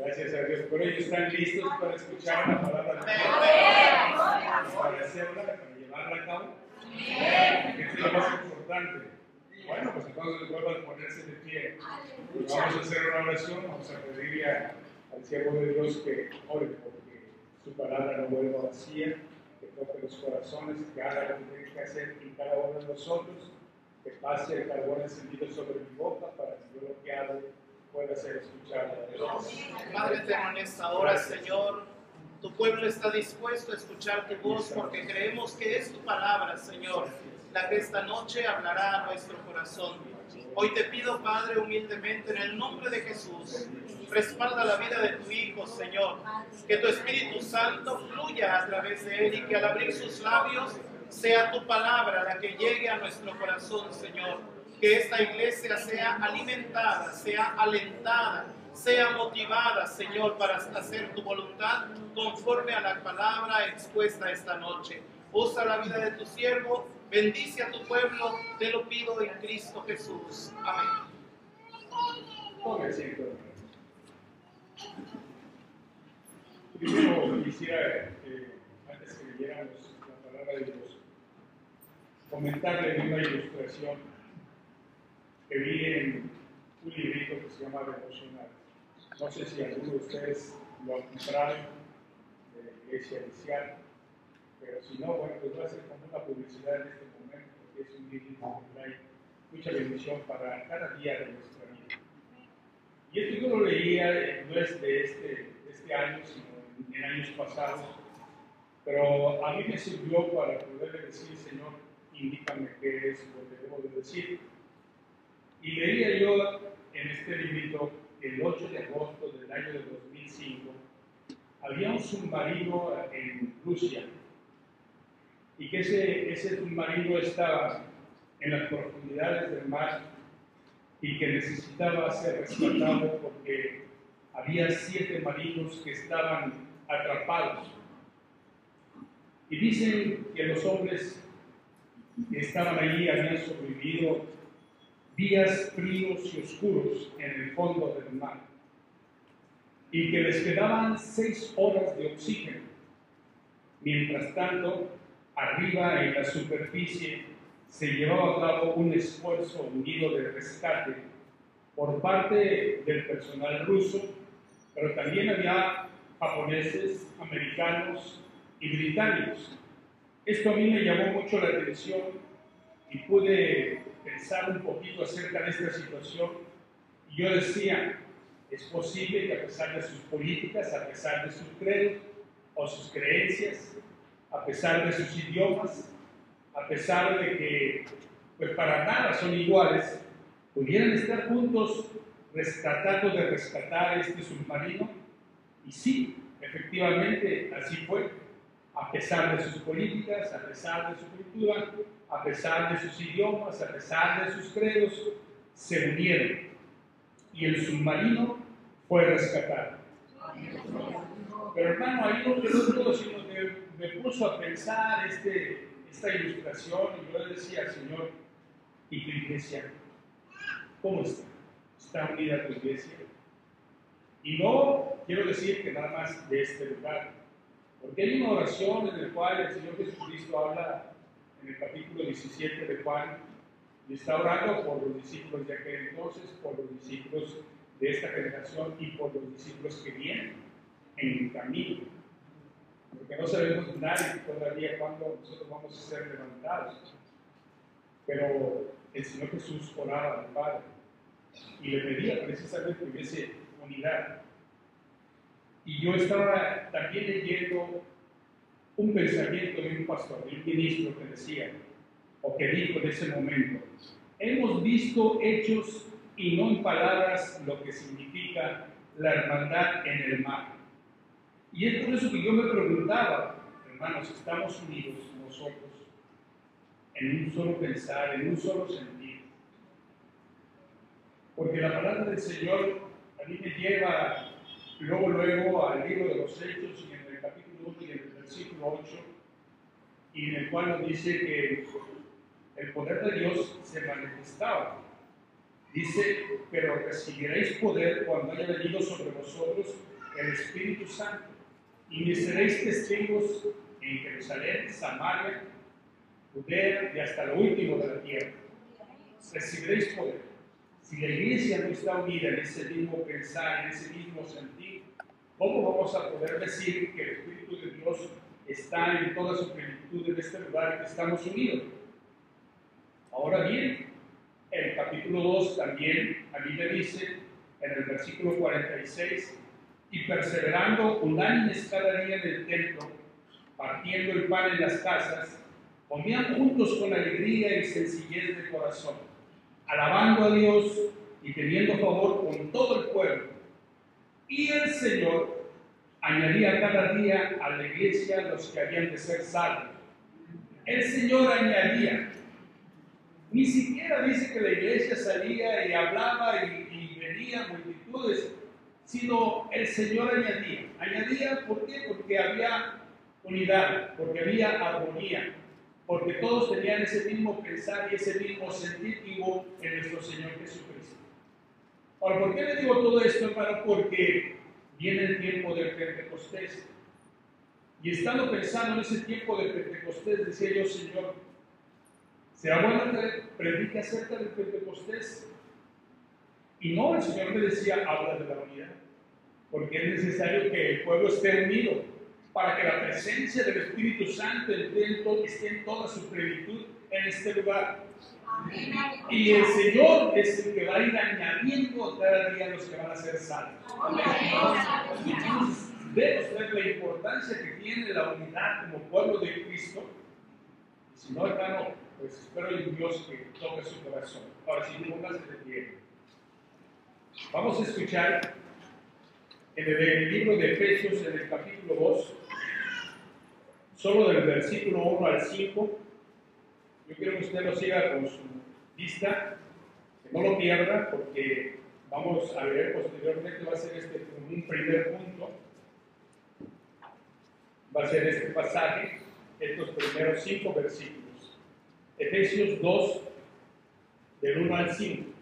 Gracias a Dios. Pero ellos están listos para escuchar la palabra de Dios, para hacerla, para llevarla a cabo. Que es lo más importante. Bueno, pues entonces vuelvan a ponerse de pie. Y vamos a hacer una oración, vamos a pedirle al siervo de Dios que ore porque su palabra no vuelva vacía, que toque los corazones, que haga lo que tiene que hacer en cada uno de nosotros, que pase el carbón encendido sobre mi boca para que yo lo que hago pueda ser escuchado. Padre eterno, en esta hora, Señor, tu pueblo está dispuesto a escuchar tu voz porque creemos que es tu palabra, Señor, la que esta noche hablará a nuestro corazón. Hoy te pido, Padre, humildemente, en el nombre de Jesús, respalda la vida de tu Hijo, Señor, que tu Espíritu Santo fluya a través de él y que al abrir sus labios sea tu palabra la que llegue a nuestro corazón, Señor. Que esta iglesia sea alimentada, sea alentada, sea motivada, Señor, para hacer tu voluntad conforme a la palabra expuesta esta noche. Usa la vida de tu siervo, bendice a tu pueblo, te lo pido en Cristo Jesús. Amén. Tome asiento. Primero quisiera, antes que leyéramos la palabra de Dios, comentarle una ilustración que vi en un librito que se llama Devocional. No sé si alguno de ustedes lo han comprado de la iglesia inicial, pero si no, bueno, pues va a ser como una publicidad en este momento, porque es un librito que trae mucha bendición para cada día de nuestra vida. Y esto yo lo leía, no es de este año, sino en años pasados, pero a mí me sirvió para poderle decir, Señor, indícame qué es lo que debo de decir. Y leía yo en este librito que el 8 de agosto del año de 2005 había un submarino en Rusia y que ese submarino estaba en las profundidades del mar y que necesitaba ser rescatado porque había 7 marinos que estaban atrapados. Y dicen que los hombres que estaban allí habían sobrevivido días fríos y oscuros en el fondo del mar, y que les quedaban 6 horas de oxígeno. Mientras tanto, arriba en la superficie se llevaba a cabo un esfuerzo unido de rescate por parte del personal ruso, pero también había japoneses, americanos y británicos. Esto a mí me llamó mucho la atención y pude pensar un poquito acerca de esta situación, y yo decía, es posible que a pesar de sus políticas, a pesar de sus credos o sus creencias, a pesar de sus idiomas, a pesar de que pues para nada son iguales, pudieran estar juntos tratando de rescatar este submarino. Y sí, efectivamente así fue. A pesar de sus políticas, a pesar de su cultura, a pesar de sus idiomas, a pesar de sus credos, se unieron y el submarino fue rescatado. Pero hermano, ahí no quedó todo, sino que me puso a pensar esta ilustración, y yo le decía, Señor, ¿y tu iglesia? ¿Cómo está? ¿Está unida tu iglesia? Y no quiero decir que nada más de este lugar, porque hay una oración en la cual el Señor Jesucristo habla en el capítulo 17 de Juan, y está orando por los discípulos de aquel entonces, por los discípulos de esta generación y por los discípulos que vienen en el camino. Porque no sabemos nadie todavía cuándo nosotros vamos a ser levantados. Pero el Señor Jesús oraba al Padre y le pedía precisamente que hubiese unidad. Y yo estaba también leyendo un pensamiento de un pastor, de un ministro que decía, o que dijo en ese momento, hemos visto hechos y no en palabras lo que significa la hermandad en el mar. Y es por eso que yo me preguntaba, hermanos, ¿estamos unidos nosotros en un solo pensar, en un solo sentido? Porque la palabra del Señor a mí me lleva luego al libro de los Hechos, y en el capítulo 1 y en el versículo 8, y en el cual nos dice que el poder de Dios se manifestaba. Dice, pero recibiréis poder cuando haya venido sobre vosotros Santo, y me seréis testigos en Jerusalén, Samaria, Judea y hasta lo último de la tierra. Recibiréis poder. Si la iglesia no está unida en ese mismo pensar, en ese mismo sentir, ¿cómo vamos a poder decir que el Espíritu de Dios está en toda su plenitud en este lugar y que estamos unidos? Ahora bien, el capítulo 2 también, a mí me dice en el versículo 46, y perseverando unánimes cada día en el templo, partiendo el pan en las casas, comían juntos con alegría y sencillez de corazón, alabando a Dios y teniendo favor con todo el pueblo. Y el Señor añadía cada día a la iglesia los que habían de ser salvos. El Señor añadía. Ni siquiera dice que la iglesia salía y hablaba y venían multitudes, sino el Señor añadía. ¿Añadía por qué? Porque había unidad, porque había armonía, porque todos tenían ese mismo pensar y ese mismo sentir que hubo en nuestro Señor Jesucristo. Ahora, ¿por qué le digo todo esto, hermano? Porque viene el tiempo del Pentecostés. Y estando pensando en ese tiempo del Pentecostés, decía yo, Señor, ¿será bueno que predique acerca del Pentecostés? Y no, el Señor me decía, habla de la unidad, porque es necesario que el pueblo esté unido, para que la presencia del Espíritu Santo esté en toda su plenitud en este lugar. Y el Señor es el que va a ir añadiendo cada día a los que van a ser salvos. Entonces, debemos ver la importancia que tiene la unidad como pueblo de Cristo. Y si no, hermano, pues espero en Dios que toque su corazón. Ahora, si póngase de pie. Vamos a escuchar en el libro de Efesios, en el capítulo 2, solo del versículo 1 al 5. Yo quiero que usted lo siga con su vista, que no lo pierda, porque vamos a leer posteriormente, va a ser un primer punto, va a ser este pasaje, estos primeros 5 versículos. Efesios 2, del 1 al 5.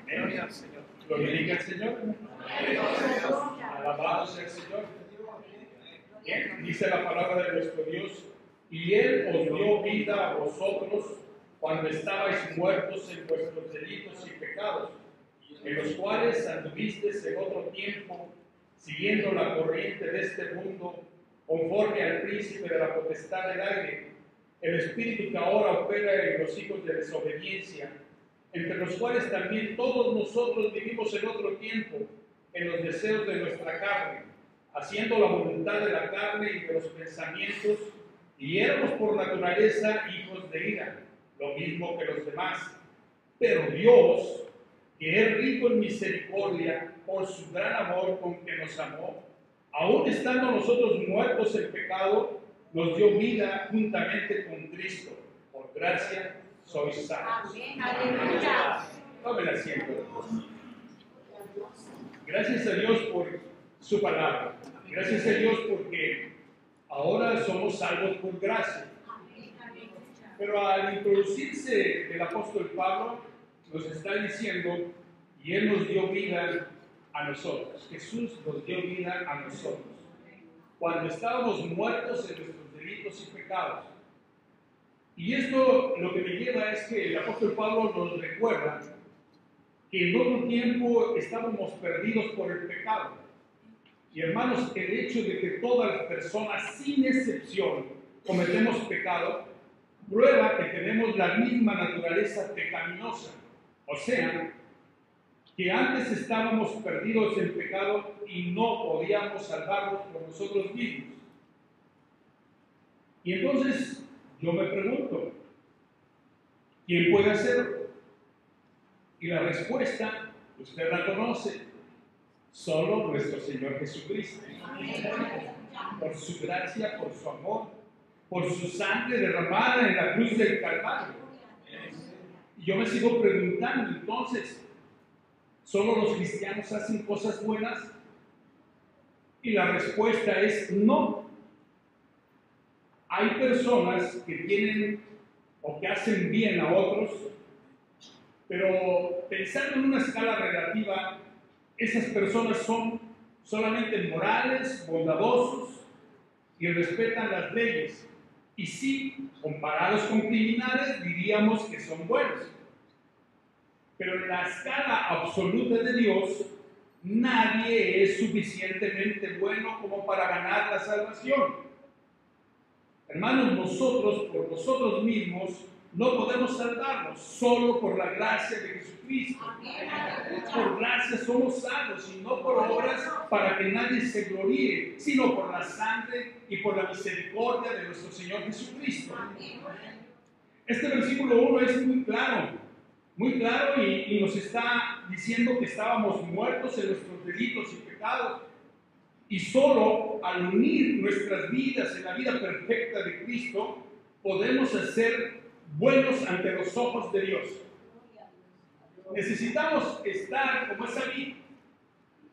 Gloria al Señor. Glorifica al Señor. Alabado sea el Señor. Bien, dice la palabra de nuestro Dios, y Él os dio vida a vosotros cuando estabais muertos en vuestros delitos y pecados, en los cuales anduvisteis en otro tiempo, siguiendo la corriente de este mundo, conforme al príncipe de la potestad del aire, el espíritu que ahora opera en los hijos de desobediencia, entre los cuales también todos nosotros vivimos en otro tiempo, en los deseos de nuestra carne, haciendo la voluntad de la carne y de los pensamientos, y éramos por naturaleza hijos de ira, lo mismo que los demás. Pero Dios, que es rico en misericordia, por su gran amor con que nos amó, aun estando nosotros muertos en pecado, nos dio vida juntamente con Cristo. Por gracia sois salvos. Tomen asiento. Gracias a Dios por su palabra. Gracias a Dios porque ahora somos salvos por gracia. Pero al introducirse el apóstol Pablo, nos está diciendo, y Él nos dio vida a nosotros. Jesús nos dio vida a nosotros. Cuando estábamos muertos en nuestros delitos y pecados. Y esto lo que me lleva es que el apóstol Pablo nos recuerda que en otro tiempo estábamos perdidos por el pecado. Y hermanos, el hecho de que todas las personas, sin excepción, cometemos pecado, prueba que tenemos la misma naturaleza pecaminosa. O sea, que antes estábamos perdidos en pecado y no podíamos salvarnos por nosotros mismos. Y entonces yo me pregunto, ¿quién puede hacerlo? Y la respuesta, usted la conoce, solo nuestro Señor Jesucristo. Por su gracia, por su amor, por su sangre derramada en la cruz del Calvario. Y yo me sigo preguntando, entonces, ¿solo los cristianos hacen cosas buenas? Y la respuesta es no. Hay personas que tienen o que hacen bien a otros, pero pensando en una escala relativa, esas personas son solamente morales, bondadosos y respetan las leyes. Y sí, comparados con criminales, diríamos que son buenos. Pero en la escala absoluta de Dios, nadie es suficientemente bueno como para ganar la salvación. Hermanos, nosotros, por nosotros mismos, no podemos salvarnos, solo por la gracia de Jesucristo. Por gracia somos salvos, y no por obras para que nadie se gloríe, sino por la sangre y por la misericordia de nuestro Señor Jesucristo. Este versículo 1 es muy claro y nos está diciendo que estábamos muertos en nuestros delitos y pecados, y solo al unir nuestras vidas en la vida perfecta de Cristo podemos ser buenos ante los ojos de Dios. Necesitamos estar como esa vid,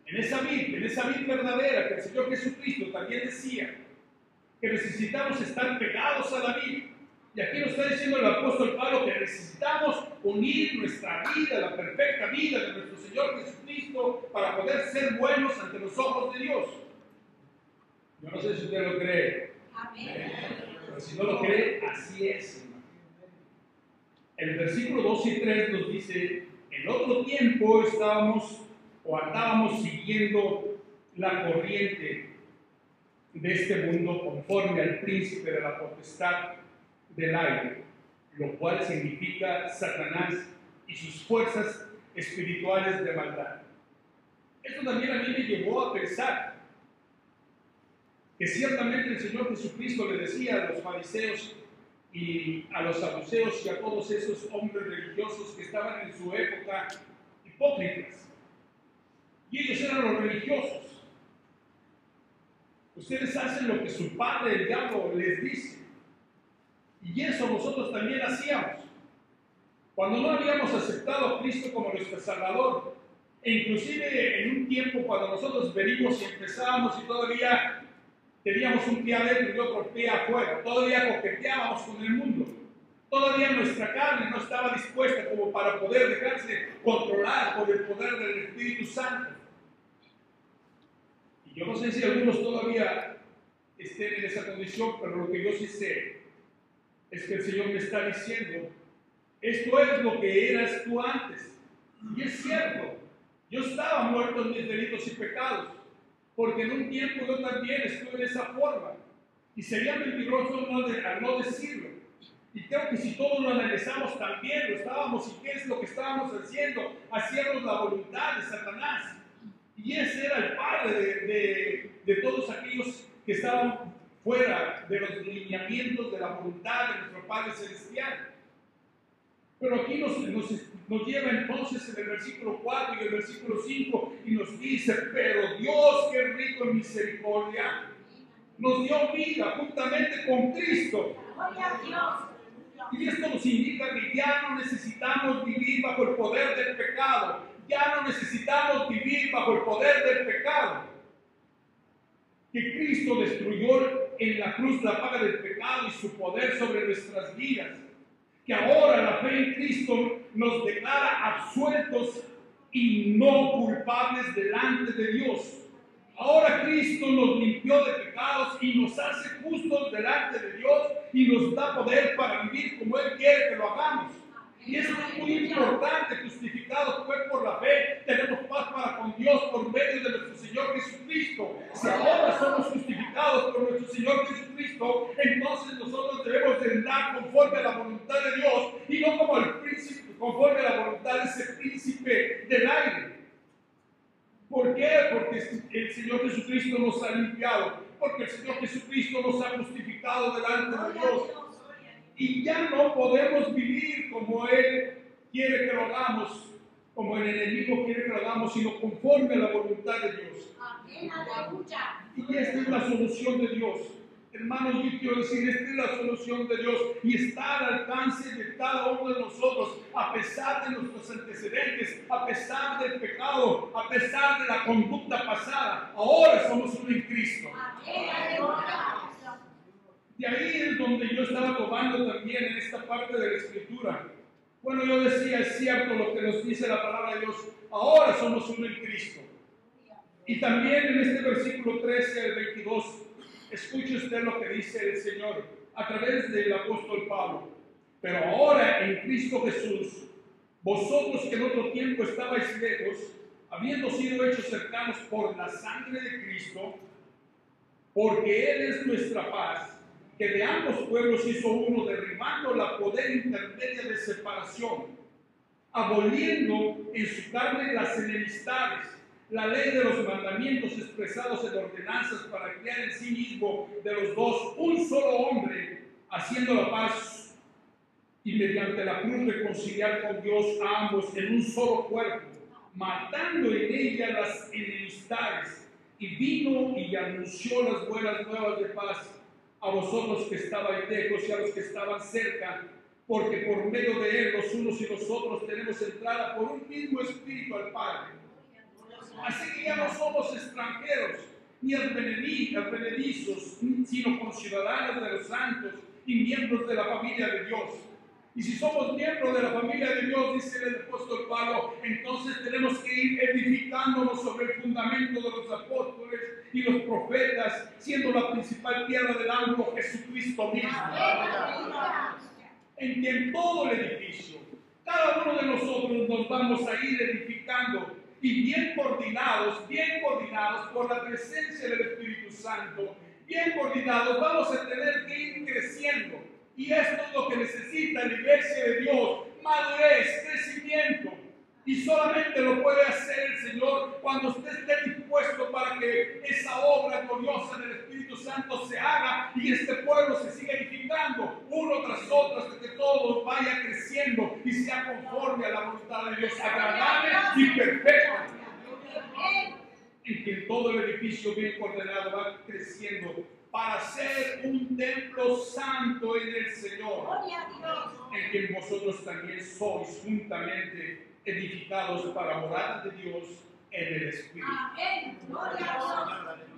en esa vid verdadera que el Señor Jesucristo también decía, que necesitamos estar pegados a la vid. Y aquí nos está diciendo el apóstol Pablo que necesitamos unir nuestra vida, la perfecta vida de nuestro Señor Jesucristo, para poder ser buenos ante los ojos de Dios. Yo no sé si usted lo cree. Amén. Pero si no lo cree, así es. El versículo 2 y 3 nos dice: en otro tiempo andábamos siguiendo la corriente de este mundo conforme al príncipe de la potestad del aire, lo cual significa Satanás y sus fuerzas espirituales de maldad. Esto también a mí me llevó a pensar que ciertamente el Señor Jesucristo le decía a los fariseos y a los saduceos y a todos esos hombres religiosos que estaban en su época hipócritas, y ellos eran los religiosos: ustedes hacen lo que su padre el diablo les dice. Y eso nosotros también hacíamos cuando no habíamos aceptado a Cristo como nuestro Salvador, e inclusive en un tiempo cuando nosotros venimos y empezábamos y todavía teníamos un pie adentro y otro pie afuera, todavía coqueteábamos con el mundo, todavía nuestra carne no estaba dispuesta como para poder dejarse controlar por el poder del Espíritu Santo. Y yo no sé si algunos todavía estén en esa condición, pero lo que yo sí sé es que el Señor me está diciendo: esto es lo que eras tú antes. Y es cierto, yo estaba muerto en mis delitos y pecados, porque en un tiempo yo también estuve en esa forma, y sería mentiroso al no decirlo. Y creo que si todos lo analizamos también, lo estábamos. ¿Y qué es lo que estábamos haciendo? Hacíamos la voluntad de Satanás, y ese era el padre de todos aquellos que estaban fuera de los lineamientos de la voluntad de nuestro Padre Celestial. Pero aquí nos lleva entonces en el versículo 4 y el versículo 5 y nos dice: pero Dios, que es rico en misericordia, nos dio vida juntamente con Cristo. Y esto nos indica que ya no necesitamos vivir bajo el poder del pecado. Ya no necesitamos vivir bajo el poder del pecado. Que Cristo destruyó en la cruz la paga del pecado y su poder sobre nuestras vidas. Que ahora la fe en Cristo nos declara absueltos y no culpables delante de Dios. Ahora Cristo nos limpió de pecados y nos hace justos delante de Dios y nos da poder para vivir como Él quiere que lo hagamos. Y eso es muy importante. Justificados pues por la fe, tenemos paz para con Dios por medio de nuestro Señor Jesucristo. Si ahora somos justificados por nuestro Señor Jesucristo, entonces nosotros debemos de andar conforme a la voluntad de Dios y no como el príncipe, conforme a la voluntad de ese príncipe del aire. ¿Por qué? Porque el Señor Jesucristo nos ha limpiado, porque el Señor Jesucristo nos ha justificado delante de Dios. Y ya no podemos vivir como Él quiere que lo hagamos, como el enemigo quiere que lo hagamos, sino conforme a la voluntad de Dios. Amén, aleluya. Y esta es la solución de Dios. Hermanos, yo quiero decir, esta es la solución de Dios y está al alcance de cada uno de nosotros, a pesar de nuestros antecedentes, a pesar del pecado, a pesar de la conducta pasada. Ahora somos uno en Cristo. Amén, aleluya. Y ahí es donde yo estaba tomando también en esta parte de la Escritura. Bueno, yo decía, es cierto lo que nos dice la palabra de Dios, ahora somos uno en Cristo. Y también en este versículo 13 al 22, escuche usted lo que dice el Señor a través del apóstol Pablo. Pero ahora en Cristo Jesús, vosotros que en otro tiempo estabais lejos, habiendo sido hechos cercanos por la sangre de Cristo, porque Él es nuestra paz, que de ambos pueblos hizo uno, derribando la poder intermedia de separación, aboliendo en su carne las enemistades, la ley de los mandamientos expresados en ordenanzas, para crear en sí mismo de los dos un solo hombre, haciendo la paz, y mediante la cruz reconciliar con Dios a ambos en un solo cuerpo, matando en ella las enemistades, y vino y anunció las buenas nuevas de paz a vosotros que estabais lejos y a los que estaban cerca, porque por medio de él los unos y los otros tenemos entrada por un mismo espíritu al Padre. Así que ya no somos extranjeros ni advenedizos, sino conciudadanos de los santos y miembros de la familia de Dios. Y si somos miembros de la familia de Dios, dice el apóstol Pablo, entonces tenemos que ir edificándonos sobre el fundamento de los apóstoles y los profetas, siendo la principal piedra del ángulo Jesucristo mismo, en quien todo el edificio, cada uno de nosotros nos vamos a ir edificando, y bien coordinados por la presencia del Espíritu Santo, bien coordinados, vamos a tener que ir creciendo. Y esto es lo que necesita la iglesia de Dios: madurez, crecimiento. Y solamente lo puede hacer el Señor cuando usted esté dispuesto para que esa obra gloriosa del Espíritu Santo se haga y este pueblo se siga edificando uno tras otro, hasta que todos vaya creciendo y sea conforme a la voluntad de Dios, agradable y perfecta, en que todo el edificio bien coordenado va creciendo para ser un templo santo en el Señor, en quien vosotros también sois juntamente edificados para morada de Dios en el Espíritu.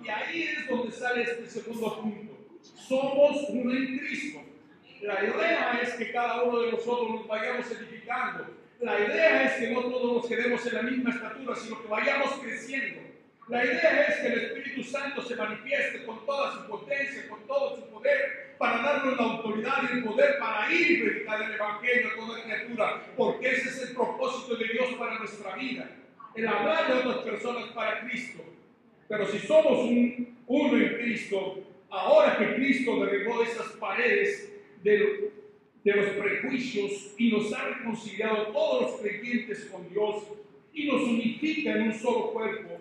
Y ahí es donde sale este segundo punto: somos uno en Cristo. La idea es que cada uno de nosotros nos vayamos edificando. La idea es que no todos nos quedemos en la misma estatura, sino que vayamos creciendo. La idea es que el Espíritu Santo se manifieste con toda su potencia, con todo su poder, para darnos la autoridad y el poder para ir y predicar el Evangelio a toda criatura, porque ese es el propósito de Dios para nuestra vida, el hablar de otras personas para Cristo. Pero si somos uno en Cristo, ahora que Cristo derribó esas paredes de los prejuicios y nos ha reconciliado todos los creyentes con Dios y nos unifica en un solo cuerpo,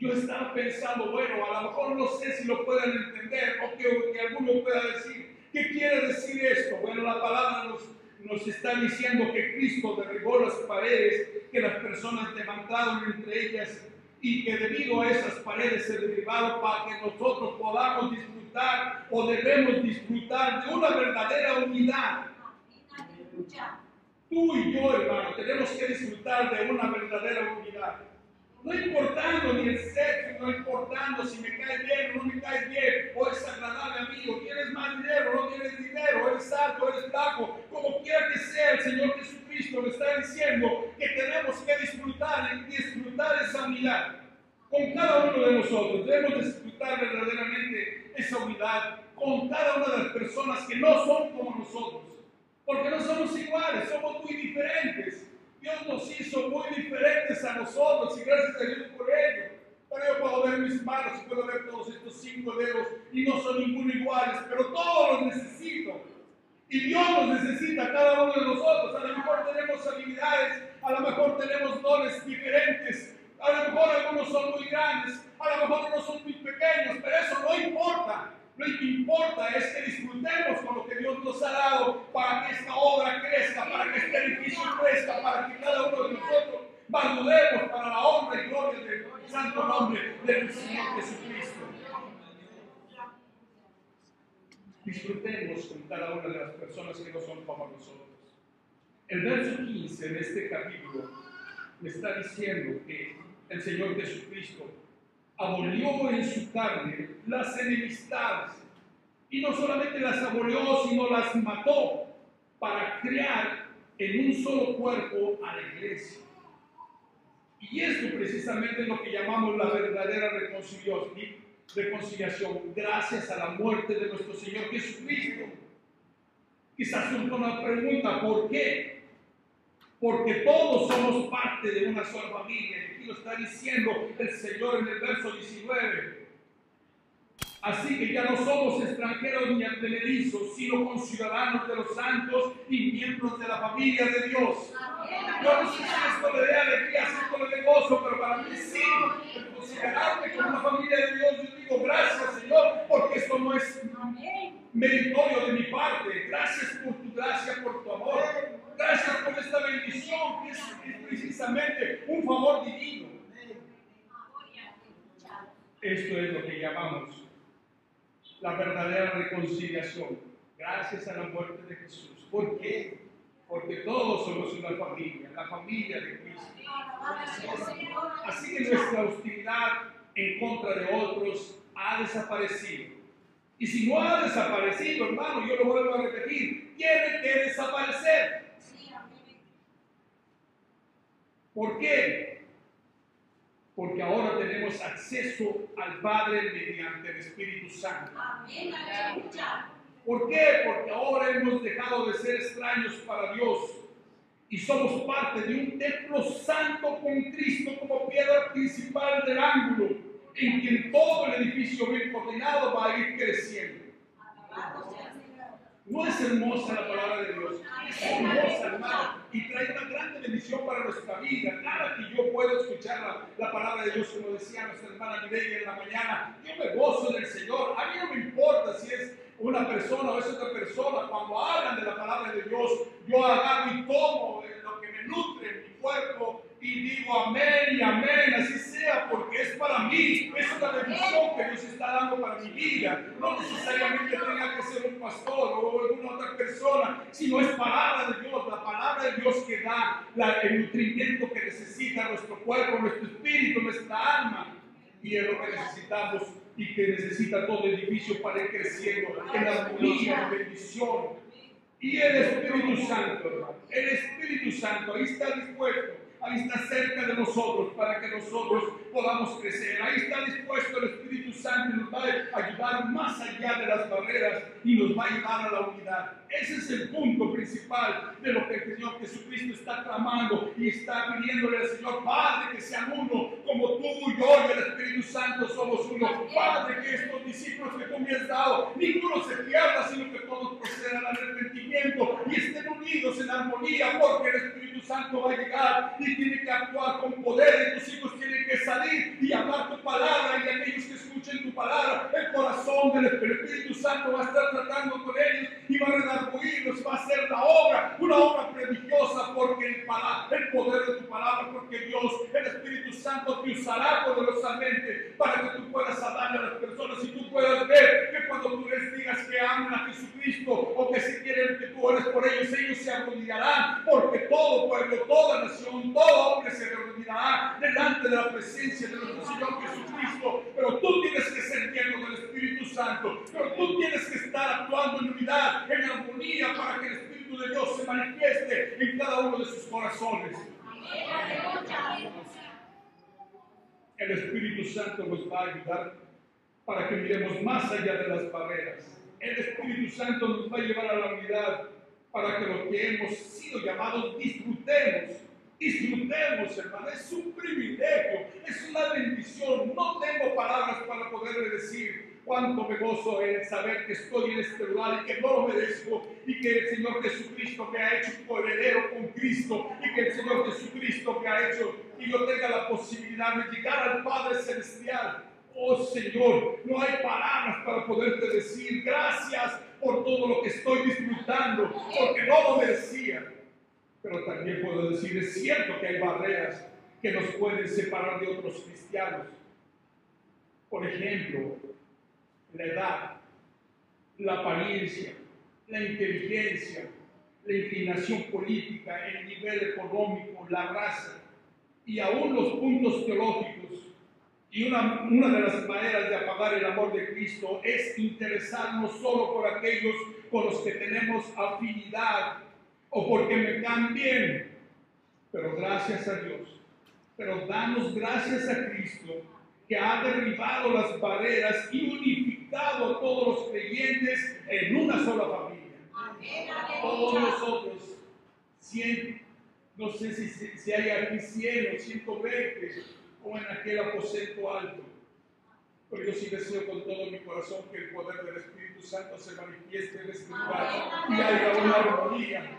yo estaba pensando, bueno, a lo mejor no sé si lo puedan entender o que alguno pueda decir, ¿qué quiere decir esto? Bueno, la palabra nos está diciendo que Cristo derribó las paredes que las personas levantaron entre ellas, y que debido a esas paredes se derribaron para que nosotros podamos disfrutar, o debemos disfrutar, de una verdadera unidad. Tú y yo, hermano, tenemos que disfrutar de una verdadera unidad. No importando ni el sexo, no importando si me caes bien o no me caes bien, o es agradable a mí, o tienes más dinero o no tienes dinero, eres alto o eres flaco, como quiera que sea, el Señor Jesucristo me está diciendo que tenemos que disfrutar esa unidad. Con cada uno de nosotros debemos disfrutar verdaderamente esa unidad con cada una de las personas que no son como nosotros, porque no somos iguales, somos muy diferentes. Dios nos hizo muy diferentes a nosotros y gracias a Dios por ello. Pero yo puedo ver mis manos y puedo ver todos estos 5 dedos y no son ninguno iguales, pero todos los necesito. Y Dios nos necesita a cada uno de nosotros. A lo mejor tenemos habilidades, a lo mejor tenemos dones diferentes, a lo mejor algunos son muy grandes, a lo mejor unos son muy pequeños, pero eso no importa. Lo que importa es que disfrutemos con lo que Dios nos ha dado para que esta obra crezca, para que este edificio crezca, para que cada uno de nosotros maduremos para la honra y gloria del santo nombre del Señor Jesucristo. Disfrutemos con cada una de las personas que no son como nosotros. El verso 15 de este capítulo me está diciendo que el Señor Jesucristo abolió en su carne las enemistades, y no solamente las abolió, sino las mató para crear en un solo cuerpo a la iglesia. Y esto precisamente es lo que llamamos la verdadera reconciliación, gracias a la muerte de nuestro Señor Jesucristo. Quizás surja una pregunta, ¿por qué? Porque todos somos parte de una sola familia. Y aquí lo está diciendo el Señor en el verso 19. Así que ya no somos extranjeros ni advenedizos, sino conciudadanos de los santos y miembros de la familia de Dios. Yo no sé si esto le dé alegría, si esto le dé gozo, pero para mí sí. El considerarme como una familia de Dios, yo digo gracias, Señor, porque esto no es meritorio de mi parte. Gracias por tu gracia, por tu amor. Gracias por esta bendición que es precisamente un favor divino. Esto es lo que llamamos la verdadera reconciliación, gracias a la muerte de Jesús. ¿Por qué? Porque todos somos una familia, la familia de Cristo. Así que nuestra hostilidad en contra de otros ha desaparecido. Y si no ha desaparecido, hermano, yo lo vuelvo a repetir, tiene que desaparecer. ¿Por qué? Porque ahora tenemos acceso al Padre mediante el Espíritu Santo. ¿Por qué? Porque ahora hemos dejado de ser extraños para Dios y somos parte de un templo santo con Cristo como piedra principal del ángulo, en quien todo el edificio bien coordinado va a ir creciendo. ¿No es hermosa la palabra de Dios? Es hermosa, hermano, y trae una gran bendición para nuestra vida. Cada que yo puedo escuchar la palabra de Dios, como decía nuestra hermana Mireia en la mañana, yo me gozo del Señor. A mí no me importa si es una persona o es otra persona. Cuando hablan de la palabra de Dios, yo agarro y tomo lo que me nutre en mi cuerpo y digo amén y amén, así sea, porque es para mí, es una bendición que Dios está dando para mi vida. No necesariamente tenga que ser un pastor o alguna otra persona, sino es palabra de Dios, la palabra de Dios que da el nutrimiento que necesita nuestro cuerpo, nuestro espíritu, nuestra alma, y es lo que necesitamos y que necesita todo edificio para ir creciendo en armonía, en bendición. Y el Espíritu Santo, hermano, el Espíritu Santo ahí está dispuesto. Ahí está cerca de nosotros para que nosotros podamos crecer. Ahí está dispuesto el Espíritu Santo y nos va a ayudar más allá de las barreras y nos va a llevar a la unidad. Ese es el punto principal de lo que el Señor Jesucristo está clamando y está pidiéndole al Señor, Padre, que sean uno, como tú, yo y el Espíritu Santo somos uno. Padre, que estos discípulos que tú me has dado, ninguno se pierda, sino que todos procedan al arrepentimiento y estén unidos en armonía, porque el Espíritu Santo va a llegar y tiene que actuar con poder, y tus hijos tienen que salir y hablar tu palabra, y aquellos que escuchen tu palabra, el corazón del Espíritu Santo va a estar tratando con ellos y va a redarguirlos, va a hacer la obra, una obra prodigiosa, porque el poder de tu palabra, porque Dios, el Espíritu Santo te usará poderosamente para que tú puedas hablarle a las personas y tú puedas ver que cuando tú les digas que aman a Jesucristo o que si quieren que tú ores por ellos, ellos se arrodillarán, porque todo pueblo, toda nación, todo hombre se arrodillará delante de la presencia de nuestro Señor Jesucristo. Pero tú tienes que ser lleno del Espíritu Santo, pero tú tienes que estar actuando en unidad, en armonía, para que el Espíritu de Dios se manifieste en cada uno de sus corazones. El Espíritu Santo nos va a ayudar para que miremos más allá de las barreras. El Espíritu Santo nos va a llevar a la unidad para que lo que hemos sido llamados disfrutemos. Disfrutemos, hermano, es un privilegio, es una bendición. No tengo palabras para poderle decir cuánto me gozo en saber que estoy en este lugar y que no lo merezco, y que el Señor Jesucristo me ha hecho coheredero con Cristo, y que el Señor Jesucristo me ha hecho y yo tenga la posibilidad de llegar al Padre Celestial. Oh Señor, no hay palabras para poderte decir gracias por todo lo que estoy disfrutando, porque no lo merecía. Pero también puedo decir, es cierto que hay barreras que nos pueden separar de otros cristianos. Por ejemplo, la edad, la apariencia, la inteligencia, la inclinación política, el nivel económico, la raza y aún los puntos teológicos. Y una de las maneras de apagar el amor de Cristo es interesarnos solo por aquellos con los que tenemos afinidad o porque me caen bien. Pero gracias a Dios, Pero damos gracias a Cristo que ha derribado las barreras y unificado a todos los creyentes en una sola familia. Todos nosotros, 100, no sé si hay aquí 100 o 120, como en aquel aposento alto. Pero yo sí deseo con todo mi corazón que el poder del Espíritu Santo se manifieste en este lugar y haya una armonía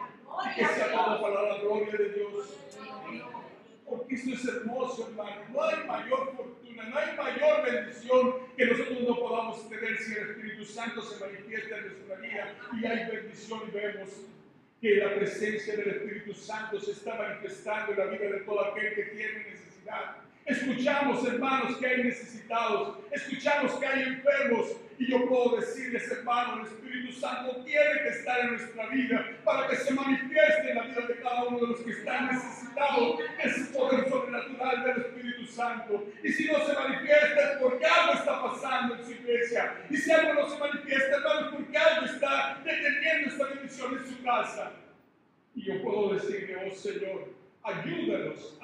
y que sea todo para la gloria de Dios. Porque esto es hermoso, hermano. No hay mayor fortuna, no hay mayor bendición que nosotros no podamos tener si el Espíritu Santo se manifiesta en nuestra vida y hay bendición y vemos que la presencia del Espíritu Santo se está manifestando en la vida de todo aquel que tiene necesidad. Escuchamos, hermanos, que hay necesitados, escuchamos que hay enfermos, y yo puedo decirles, hermanos, el Espíritu Santo tiene que estar en nuestra vida para que se manifieste en la vida de cada uno de los que están necesitados ese poder sobrenatural del Espíritu Santo. Y si no se manifiesta es porque algo está pasando en su iglesia, y si algo no se manifiesta, hermanos, es porque algo está deteniendo esta bendición en su casa. Y yo puedo decirle, oh Señor, ayúdanos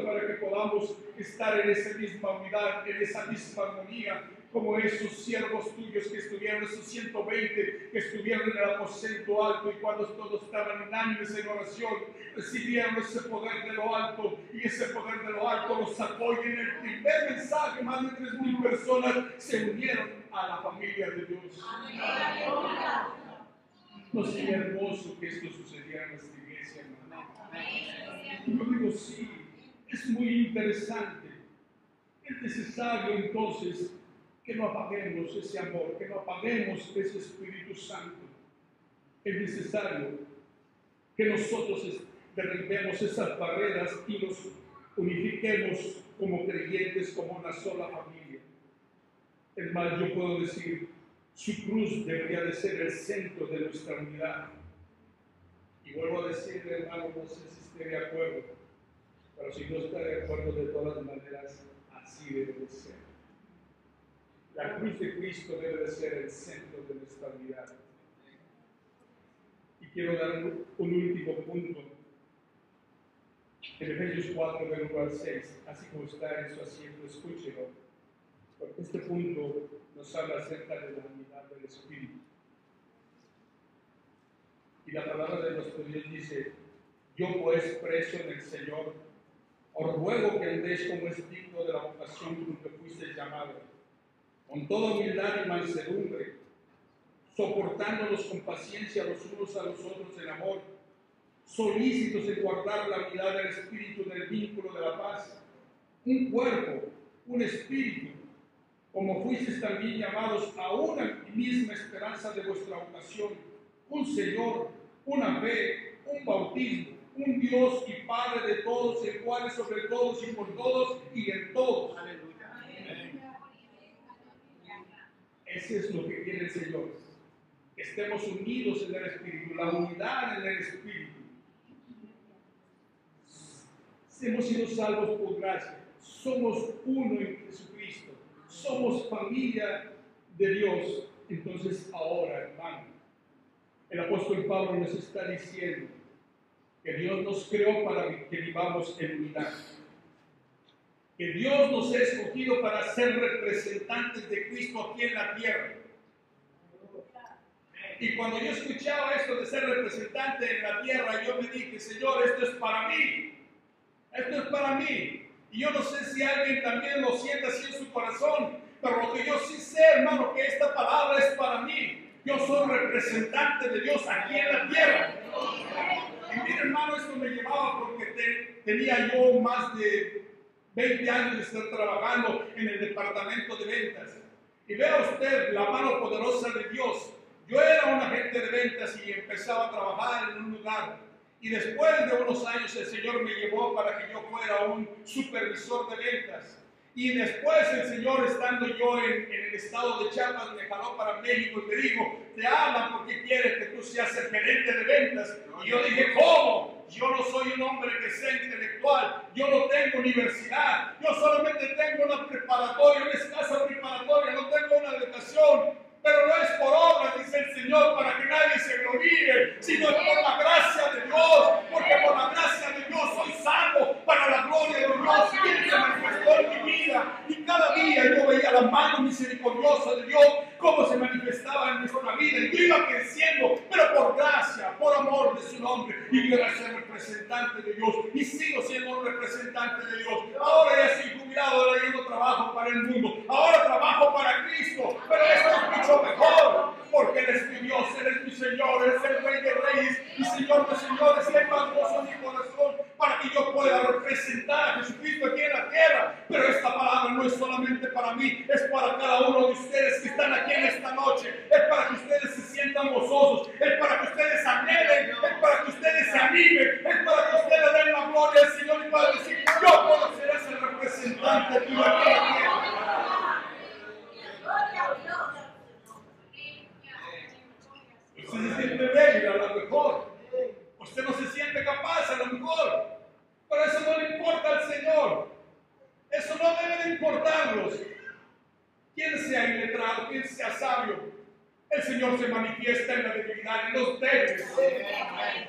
para que podamos estar en esa misma unidad, en esa misma armonía, como esos siervos tuyos que estuvieron, esos 120 que estuvieron en el aposento alto, y cuando todos estaban unánimes en oración, recibieron ese poder de lo alto, y ese poder de lo alto los sacó, y en el primer mensaje más de 3,000 personas se unieron a la familia de Dios. No sería hermoso que esto sucediera en nuestra iglesia, hermano. Yo digo, sí, es muy interesante. Es necesario entonces que no apaguemos ese amor, que no apaguemos ese Espíritu Santo. Es necesario que nosotros derribemos esas barreras y nos unifiquemos como creyentes, como una sola familia. Es más, yo puedo decir, su cruz debería de ser el centro de nuestra unidad. Y vuelvo a decirle, hermano, no sé si esté de acuerdo, pero si no está de acuerdo, de todas maneras, así debe de ser. La cruz de Cristo debe de ser el centro de nuestra unidad. Y quiero dar un último punto. En Efesios 4, del 1 al 6, así como está en su asiento, escúchelo, porque este punto nos habla acerca de la unidad del Espíritu. Y la palabra de nuestro Dios dice: yo pues, preso en el Señor, os ruego que andéis como es digno de la vocación con que fuisteis llamados, con toda humildad y mansedumbre, soportándonos con paciencia los unos a los otros en amor, solícitos en guardar la unidad del Espíritu en el vínculo de la paz, un cuerpo, un espíritu, como fuisteis también llamados a una misma esperanza de vuestra vocación, un Señor, una fe, un bautismo, un Dios y Padre de todos, el cual es sobre todos y por todos y en todos. Aleluya. Ese es lo que quiere el Señor, que estemos unidos en el Espíritu, la unidad en el Espíritu. Hemos sido salvos por gracia, somos uno en Jesucristo, somos familia de Dios. Entonces ahora, hermano, el apóstol Pablo nos está diciendo que Dios nos creó para que vivamos en unidad, que Dios nos ha escogido para ser representantes de Cristo aquí en la tierra. Y cuando yo escuchaba esto de ser representante en la tierra, yo me dije, Señor, esto es para mí. Esto es para mí. Y yo no sé si alguien también lo siente así en su corazón, pero lo que yo sí sé, hermano, que esta palabra es para mí. Yo soy representante de Dios aquí en la tierra. Y mire, hermano, esto me llevaba porque tenía yo más de 20 años de estar trabajando en el departamento de ventas. Y vea usted la mano poderosa de Dios. Yo era un agente de ventas y empezaba a trabajar en un lugar. Y después de unos años el Señor me llevó para que yo fuera un supervisor de ventas. Y después el Señor, estando yo en el estado de Chiapas, me jaló para México y me dijo, te hablan porque quiere que tú seas el gerente de ventas. Y yo dije, ¿cómo? Yo no soy un hombre que sea intelectual, yo no tengo universidad, yo solamente tengo una preparatoria, una escasa preparatoria, no tengo una educación. Pero no es por obra, dice el Señor, para que nadie se gloríe, sino es por la gracia de Dios, porque por la gracia de Dios soy salvo para la gloria de Dios. la mano misericordiosa de Dios, cómo se manifestaba en nuestra vida. Y yo iba creciendo, pero por gracia, por amor de su nombre. Y yo era ser representante de Dios. Y sigo siendo un representante de Dios. Ahora ya estoy jubilado, ahora ya no trabajo para el mundo. Ahora trabajo para Cristo. Pero esto es mucho mejor. Porque Él es mi Dios, Él es mi Señor, Él es el Rey de Reyes y Señor de Señores. Y Él más gozo mi corazón para que yo pueda representar a Jesucristo aquí en la tierra. Pero esta palabra no es solamente para mí, es para cada uno de ustedes que están aquí en esta noche. Es para que ustedes se sientan gozosos, es para que ustedes anhelen, es para que ustedes se animen, es para que ustedes den la gloria al Señor y puedan decir: yo puedo ser ese representante tuyo aquí en la tierra. Usted se siente débil a lo mejor, usted no se siente capaz a lo mejor, pero eso no le importa al Señor, eso no debe de importarnos. Quien sea iletrado, quien sea sabio, el Señor se manifiesta en la debilidad, en los débiles.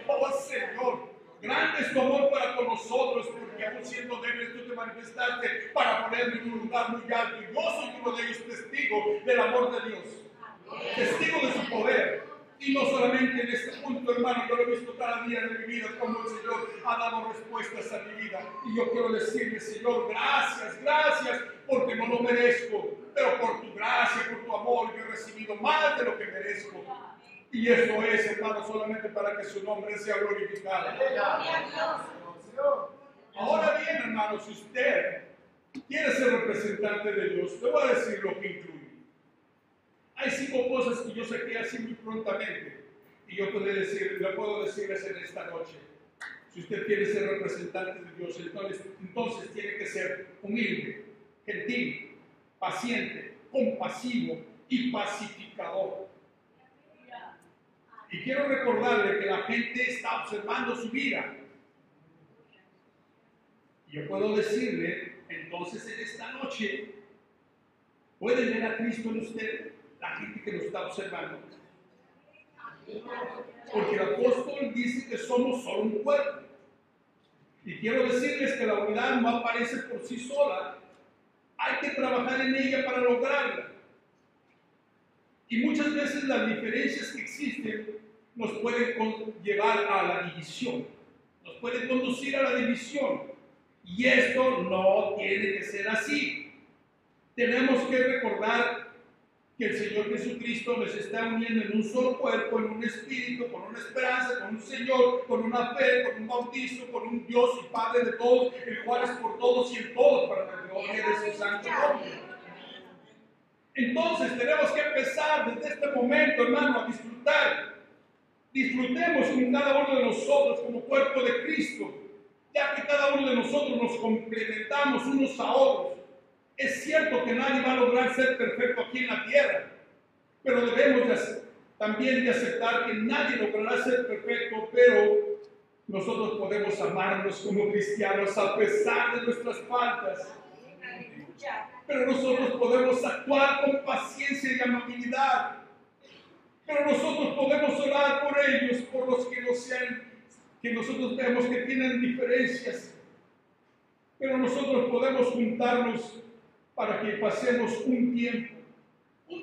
Oh Señor, grande es tu amor para con nosotros, porque aún siendo débiles tú te manifestaste para ponerme en un lugar muy alto. Y yo soy uno de ellos, testigo del amor de Dios, testigo de su poder. Y no solamente en este punto, hermano, yo lo he visto cada día de mi vida, como el Señor ha dado respuestas a mi vida. Y yo quiero decirle: Señor, gracias, gracias, porque no lo merezco, pero por tu gracia, por tu amor, yo he recibido más de lo que merezco. Y eso es, hermano, solamente para que su nombre sea glorificado. Ahora bien, hermano, si usted quiere ser representante de Dios, le voy a decir lo que incluye. Hay 5 cosas que yo saqué así muy prontamente y yo le puedo decirles en esta noche. Si usted quiere ser representante de Dios, entonces tiene que ser humilde, gentil, paciente, compasivo y pacificador. Y quiero recordarle que la gente está observando su vida. Y yo puedo decirle, entonces en esta noche, ¿pueden ver a Cristo en usted? La gente que lo está observando. Porque el apóstol dice que somos solo un cuerpo. Y quiero decirles que la unidad no aparece por sí sola. Hay que trabajar en ella para lograrla. Y muchas veces las diferencias que existen nos pueden llevar a la división. Nos pueden conducir a la división. Y esto no tiene que ser así. Tenemos que recordar que el Señor Jesucristo nos está uniendo en un solo cuerpo, en un espíritu, con una esperanza, con un Señor, con una fe, con un bautismo, con un Dios y Padre de todos, el cual es por todos y en todos para la gloria de su santo nombre. Entonces tenemos que empezar desde este momento, hermano, a disfrutar. Disfrutemos con cada uno de nosotros como cuerpo de Cristo, ya que cada uno de nosotros nos complementamos unos a otros. Es cierto que nadie va a lograr ser perfecto aquí en la tierra, pero debemos también de aceptar que nadie logrará ser perfecto, pero nosotros podemos amarnos como cristianos a pesar de nuestras faltas. Pero nosotros podemos actuar con paciencia y amabilidad. Pero nosotros podemos orar por ellos, por los que no sean, que nosotros vemos que tienen diferencias. Pero nosotros podemos juntarnos para que pasemos un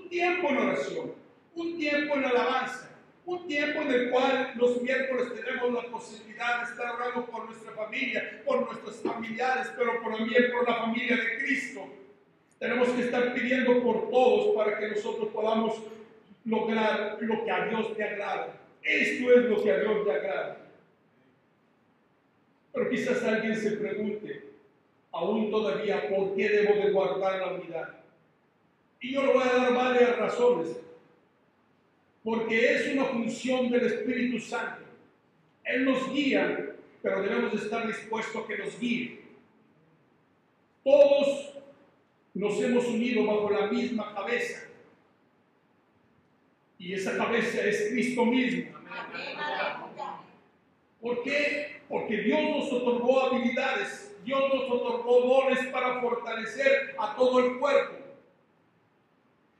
tiempo en oración, un tiempo en alabanza, un tiempo en el cual los miércoles tenemos la posibilidad de estar orando por nuestra familia, por nuestros familiares, pero también por la familia de Cristo. Tenemos que estar pidiendo por todos para que nosotros podamos lograr lo que a Dios le agrada. Esto es lo que a Dios le agrada. Pero quizás alguien se pregunte, aún todavía, ¿por qué debo de guardar la unidad? Y yo le voy a dar varias razones. Porque es una función del Espíritu Santo. Él nos guía, pero debemos estar dispuestos a que nos guíe. Todos nos hemos unido bajo la misma cabeza. Y esa cabeza es Cristo mismo. ¿Por qué? Porque Dios nos otorgó habilidades, Dios nos otorgó dones para fortalecer a todo el cuerpo.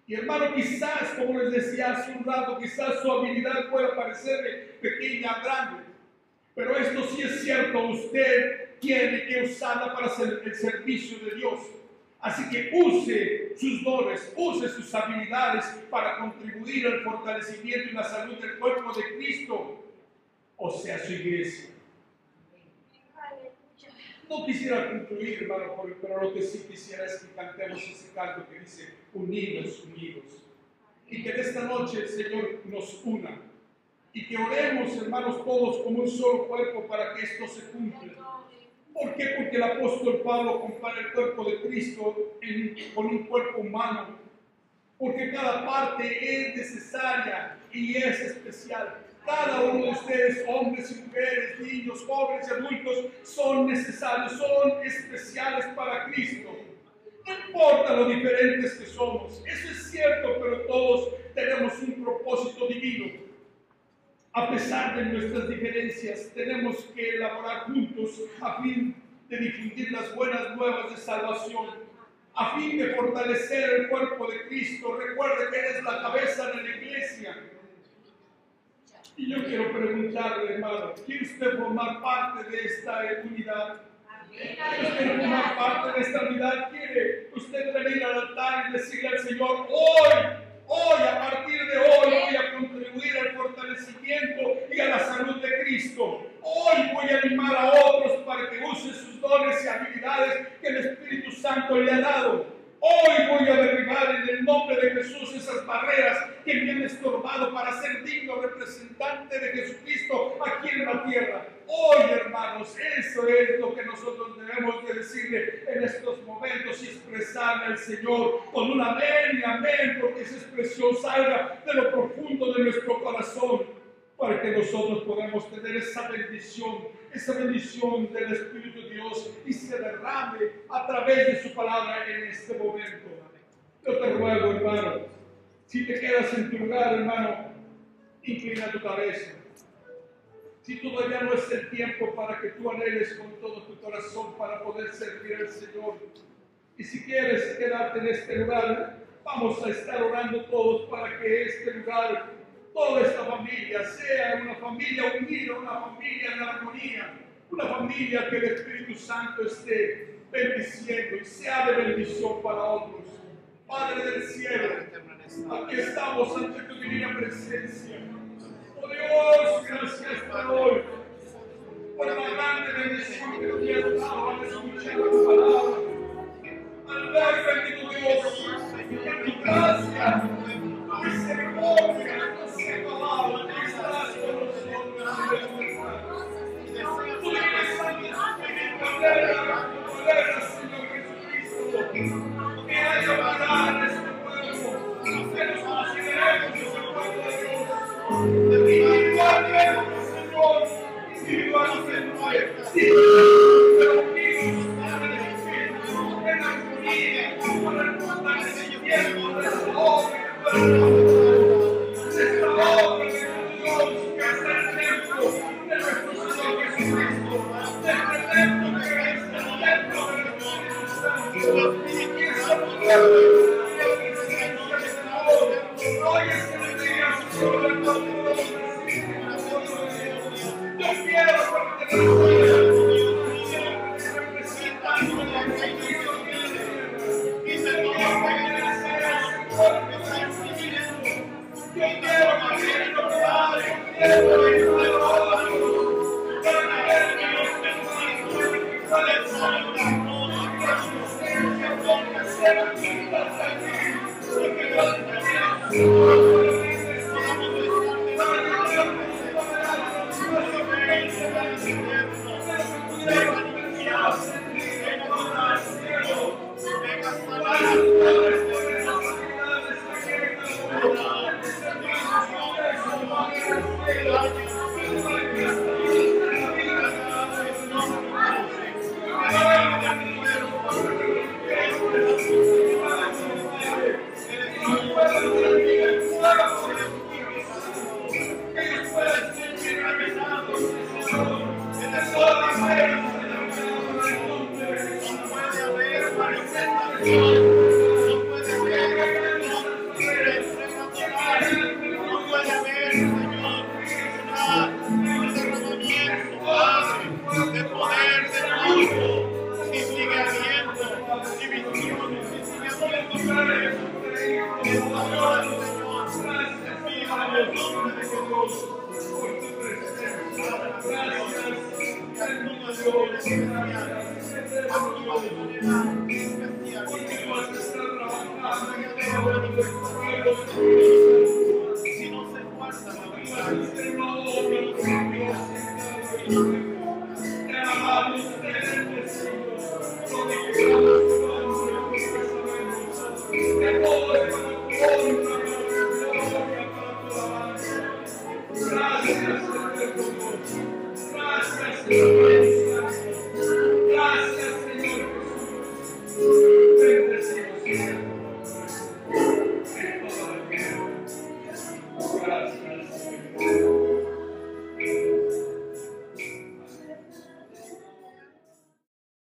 Y hermano, quizás, como les decía hace un rato, quizás su habilidad pueda parecerle pequeña, grande. Pero esto sí es cierto, usted tiene que usarla para hacer el servicio de Dios. Así que use sus dones, use sus habilidades para contribuir al fortalecimiento y la salud del cuerpo de Cristo, o sea, su iglesia. No quisiera concluir, hermano, pero lo que sí quisiera es que cantemos ese canto que dice, unidos, unidos. Y que en esta noche el Señor nos una. Y que oremos, hermanos, todos como un solo cuerpo para que esto se cumpla. ¿Por qué? Porque el apóstol Pablo compara el cuerpo de Cristo con un cuerpo humano. Porque cada parte es necesaria y es especial. Cada uno de ustedes, hombres y mujeres, niños, jóvenes y adultos, son necesarios, son especiales para Cristo. No importa lo diferentes que somos, eso es cierto, pero todos tenemos un propósito divino. A pesar de nuestras diferencias, tenemos que elaborar juntos a fin de difundir las buenas nuevas de salvación, a fin de fortalecer el cuerpo de Cristo. Recuerde que eres la cabeza de la iglesia. Y yo quiero preguntarle, hermano, ¿quiere usted formar parte de esta unidad? ¿Quiere usted formar parte de esta unidad? ¿Quiere usted venir al altar y decirle al Señor, hoy, a partir de hoy, voy a contribuir al fortalecimiento y a la salud de Cristo? Hoy voy a animar a otros para que usen sus dones y habilidades que el Espíritu Santo le ha dado. Hoy voy a derribar en el nombre de Jesús esas barreras que me han estorbado para ser digno representante de Jesucristo aquí en la tierra. Hoy, hermanos, eso es lo que nosotros debemos de decirle en estos momentos y expresarle al Señor con un amén y amén, porque esa expresión salga de lo profundo de nuestro corazón, para que nosotros podamos tener esa bendición del Espíritu de Dios y se derrame a través de su palabra en este momento. Yo te ruego, hermano, si te quedas en tu lugar, hermano, inclina tu cabeza. Si todavía no es el tiempo para que tú anheles con todo tu corazón para poder servir al Señor. Y si quieres quedarte en este lugar, vamos a estar orando todos para que este lugar, toda esta familia, sea una familia unida, una familia en armonía, una familia que el Espíritu Santo esté bendiciendo y sea de bendición para otros. Padre del cielo, aquí estamos ante tu divina presencia. Oh Dios, gracias por hoy, por la grande bendición que nos has dado al escuchar tu palabra. Al ver, bendito Dios, en tu gracia, tu misericordia, tu palabra, que estás con nosotros. Tú eres santo, Señor Jesucristo, que haya unidad en este pueblo, que nos consideremos el pueblo de Dios. Individualmente, Señor, individualmente, pero unidos en el Espíritu, en la armonía, con el fortalecimiento de esta obra de Dios, que es el templo de nuestro Señor Jesucristo, de este templo que es el templo de nuestro Espíritu Santo, y que es hoy es el día sobre el nombre de Dios. Yo quiero pertenecer representando la Cristo y Señor pertenecer a su cuerpo santísimo. Yo quiero vivir lo que hay, quiero vivir lo que hay, cuáles son las circunstancias donde se necesitan aquí, porque yo tengo No puede en esta hora, Señor, te pido en el nombre de Jesús. Gracias, Señor, y actúa de manera especial, actúa de manera